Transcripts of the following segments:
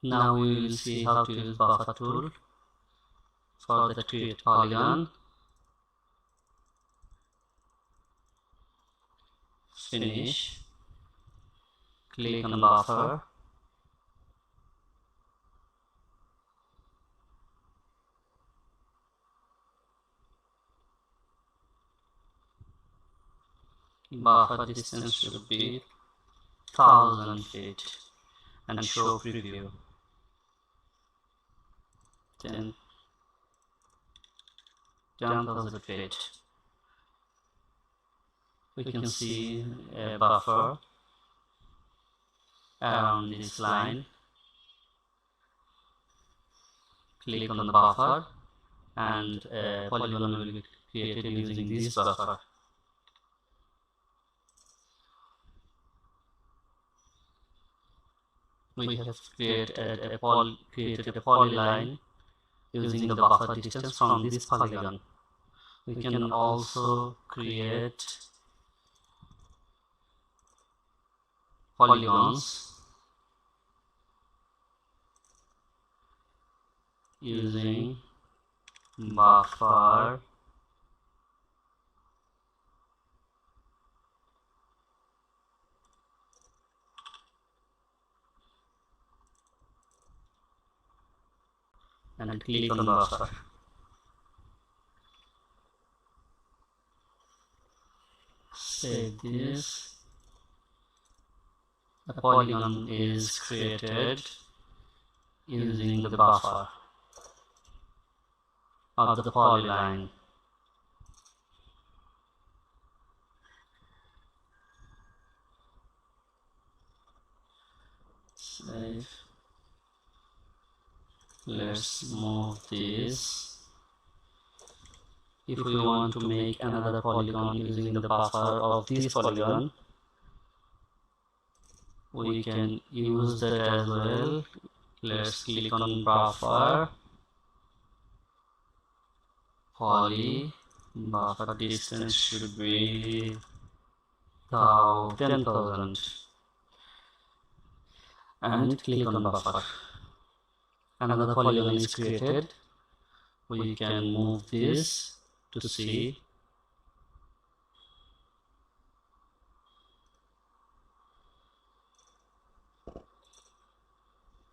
Now we will see how to use buffer tool for the create polygon. Finish. Click on buffer. Buffer distance should be 1000 feet and show preview. Then 10,000 feet. We can see a buffer around this line. Click on the buffer and a polygon will be created using this buffer. We have created a polyline using the buffer distance from this polygon. We can also create polygons using buffer and click on the buffer. Save this. The polygon is created using the buffer of the polyline. Save. Let's move this. If we want to make another polygon using the buffer of this polygon, we can use that as well. Let's click on buffer, poly, buffer distance should be 10,000 and click on buffer. Another polygon is created. We can move this to see.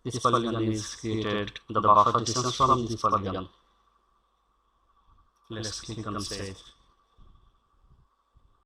This polygon is created, the buffer distance from this polygon. Let's click on save.